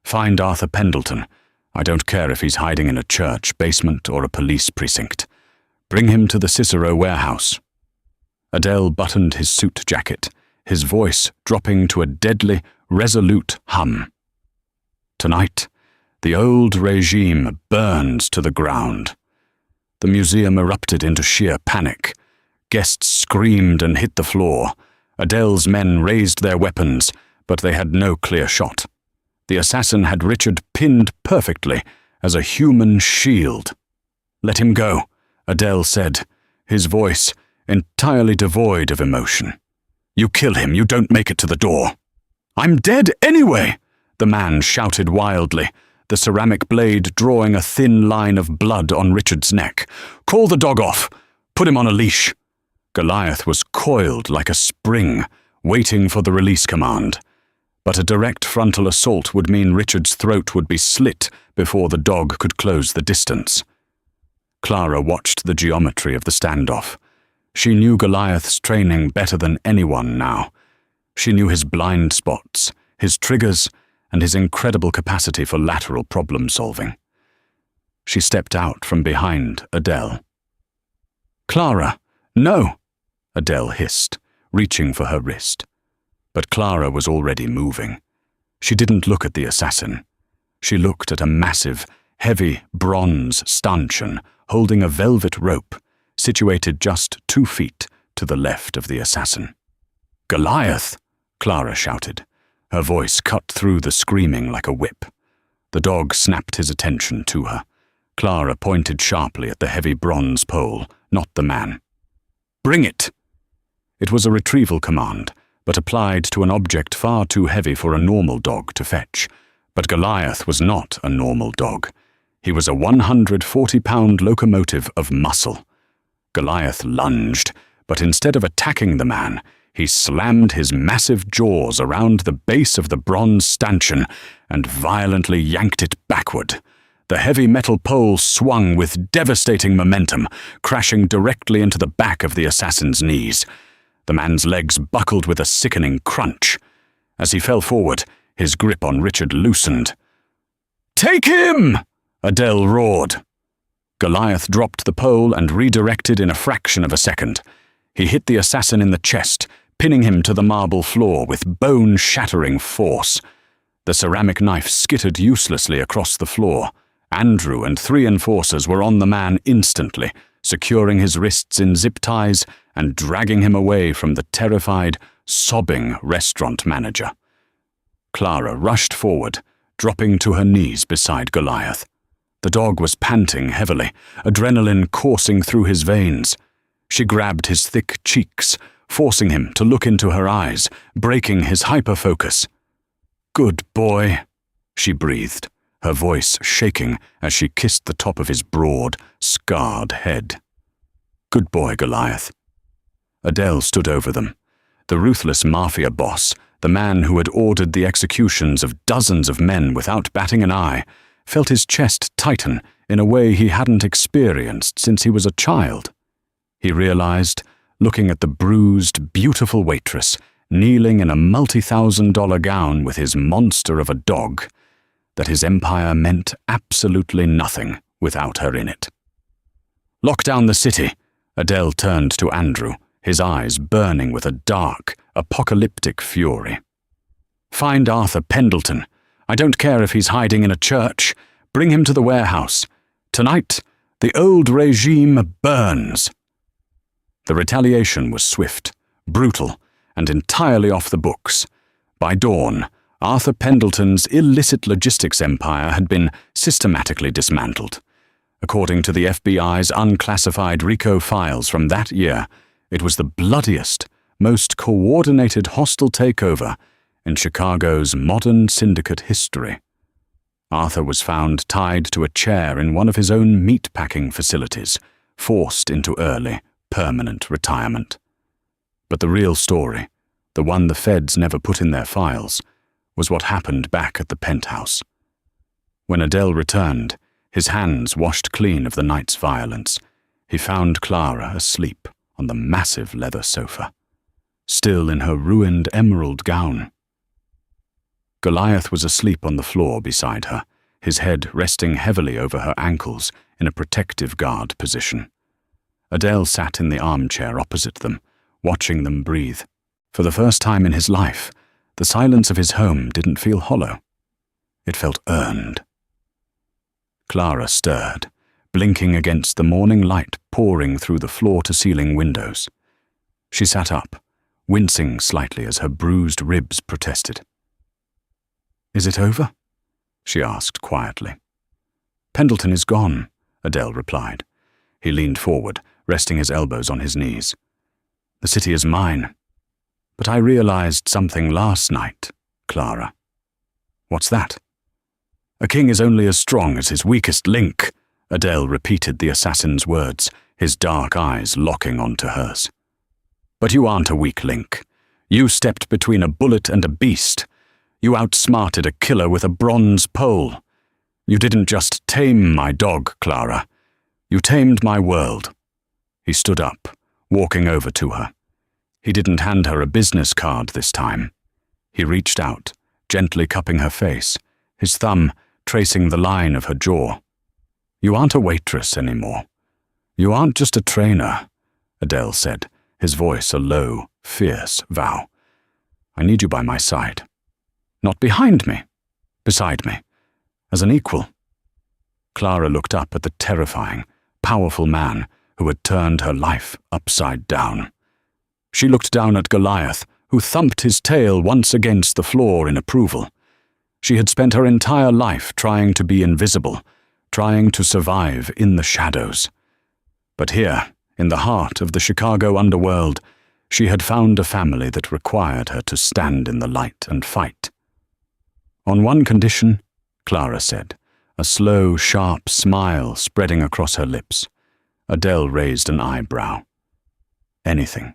Find Arthur Pendleton. I don't care if he's hiding in a church basement or a police precinct. Bring him to the Cicero warehouse." Adele buttoned his suit jacket, his voice dropping to a deadly, resolute hum. "Tonight, the old regime burns to the ground." The museum erupted into sheer panic. Guests screamed and hit the floor. Adele's men raised their weapons, but they had no clear shot. The assassin had Richard pinned perfectly as a human shield. "Let him go," Adele said, his voice entirely devoid of emotion. "You kill him, you don't make it to the door." "I'm dead anyway," the man shouted wildly, the ceramic blade drawing a thin line of blood on Richard's neck. "Call the dog off. Put him on a leash." Goliath was coiled like a spring, waiting for the release command. But a direct frontal assault would mean Richard's throat would be slit before the dog could close the distance. Clara watched the geometry of the standoff. She knew Goliath's training better than anyone now. She knew his blind spots, his triggers, and his incredible capacity for lateral problem-solving. She stepped out from behind Adele. "Clara, no!" Adele hissed, reaching for her wrist. But Clara was already moving. She didn't look at the assassin. She looked at a massive, heavy bronze stanchion holding a velvet rope, situated just 2 feet to the left of the assassin. "Goliath!" Clara shouted. Her voice cut through the screaming like a whip. The dog snapped his attention to her. Clara pointed sharply at the heavy bronze pole, not the man. "Bring it!" It was a retrieval command, but applied to an object far too heavy for a normal dog to fetch. But Goliath was not a normal dog. He was a 140-pound locomotive of muscle. Goliath lunged, but instead of attacking the man, he slammed his massive jaws around the base of the bronze stanchion and violently yanked it backward. The heavy metal pole swung with devastating momentum, crashing directly into the back of the assassin's knees. The man's legs buckled with a sickening crunch. As he fell forward, his grip on Richard loosened. "Take him!" Adele roared. Goliath dropped the pole and redirected in a fraction of a second. He hit the assassin in the chest, pinning him to the marble floor with bone-shattering force. The ceramic knife skittered uselessly across the floor. Andrew and 3 enforcers were on the man instantly, securing his wrists in zip ties and dragging him away from the terrified, sobbing restaurant manager. Clara rushed forward, dropping to her knees beside Goliath. The dog was panting heavily, adrenaline coursing through his veins. She grabbed his thick cheeks, forcing him to look into her eyes, breaking his hyperfocus. "Good boy," she breathed, her voice shaking as she kissed the top of his broad, scarred head. "Good boy, Goliath." Adele stood over them. The ruthless Mafia boss, the man who had ordered the executions of dozens of men without batting an eye, felt his chest tighten in a way he hadn't experienced since he was a child. He realized, looking at the bruised, beautiful waitress, kneeling in a multi-thousand-dollar gown with his monster of a dog, that his empire meant absolutely nothing without her in it. "Lock down the city," Adele turned to Andrew, his eyes burning with a dark, apocalyptic fury. "Find Arthur Pendleton. I don't care if he's hiding in a church. Bring him to the warehouse. Tonight, the old regime burns." The retaliation was swift, brutal, and entirely off the books. By dawn, Arthur Pendleton's illicit logistics empire had been systematically dismantled. According to the FBI's unclassified RICO files from that year, it was the bloodiest, most coordinated hostile takeover in Chicago's modern syndicate history. Arthur was found tied to a chair in one of his own meat-packing facilities, forced into early, permanent retirement. But the real story, the one the feds never put in their files, was what happened back at the penthouse. When Adele returned, his hands washed clean of the night's violence, he found Clara asleep on the massive leather sofa, still in her ruined emerald gown. Goliath was asleep on the floor beside her, his head resting heavily over her ankles in a protective guard position. Adele sat in the armchair opposite them, watching them breathe. For the first time in his life, the silence of his home didn't feel hollow. It felt earned. Clara stirred, blinking against the morning light pouring through the floor-to-ceiling windows. She sat up, wincing slightly as her bruised ribs protested. "Is it over?" she asked quietly. "Pendleton is gone," Adele replied. He leaned forward, resting his elbows on his knees. "The city is mine. But I realized something last night, Clara." "What's that?" "A king is only as strong as his weakest link," Adele repeated the assassin's words, his dark eyes locking onto hers. "But you aren't a weak link. You stepped between a bullet and a beast. You outsmarted a killer with a bronze pole. You didn't just tame my dog, Clara. You tamed my world." He stood up, walking over to her. He didn't hand her a business card this time. He reached out, gently cupping her face, his thumb tracing the line of her jaw. "You aren't a waitress anymore. You aren't just a trainer," Adele said, his voice a low, fierce vow. "I need you by my side. Not behind me, beside me, as an equal." Clara looked up at the terrifying, powerful man who had turned her life upside down. She looked down at Goliath, who thumped his tail once against the floor in approval. She had spent her entire life trying to be invisible, trying to survive in the shadows. But here, in the heart of the Chicago underworld, she had found a family that required her to stand in the light and fight. "On one condition," Clara said, a slow, sharp smile spreading across her lips. Adele raised an eyebrow. "Anything."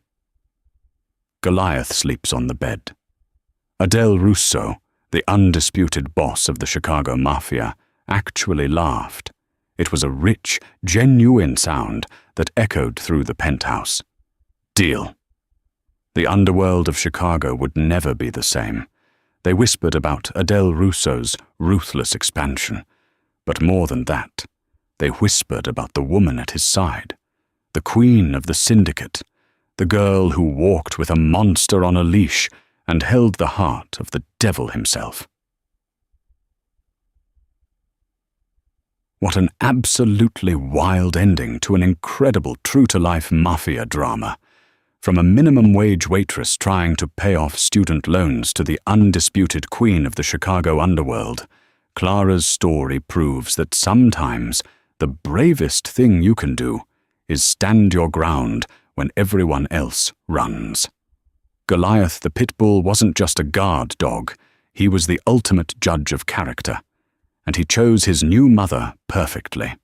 Goliath sleeps on the bed. Adele Russo, the undisputed boss of the Chicago Mafia, actually laughed. It was a rich, genuine sound that echoed through the penthouse. "Deal." The underworld of Chicago would never be the same. They whispered about Adele Russo's ruthless expansion. But more than that, they whispered about the woman at his side, the queen of the syndicate, the girl who walked with a monster on a leash and held the heart of the devil himself. What an absolutely wild ending to an incredible true-to-life mafia drama. From a minimum-wage waitress trying to pay off student loans to the undisputed queen of the Chicago underworld, Clara's story proves that sometimes the bravest thing you can do is stand your ground when everyone else runs. Goliath the Pitbull wasn't just a guard dog, he was the ultimate judge of character, and he chose his new mother perfectly.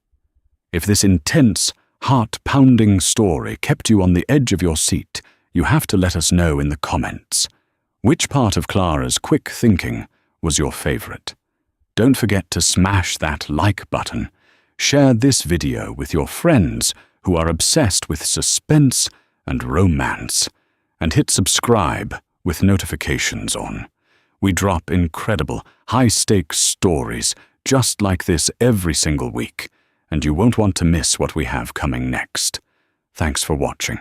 If this intense, heart-pounding story kept you on the edge of your seat, you have to let us know in the comments. Which part of Clara's quick thinking was your favorite? Don't forget to smash that like button. Share this video with your friends who are obsessed with suspense and romance. And hit subscribe with notifications on. We drop incredible, high-stakes stories just like this every single week, and you won't want to miss what we have coming next. Thanks for watching.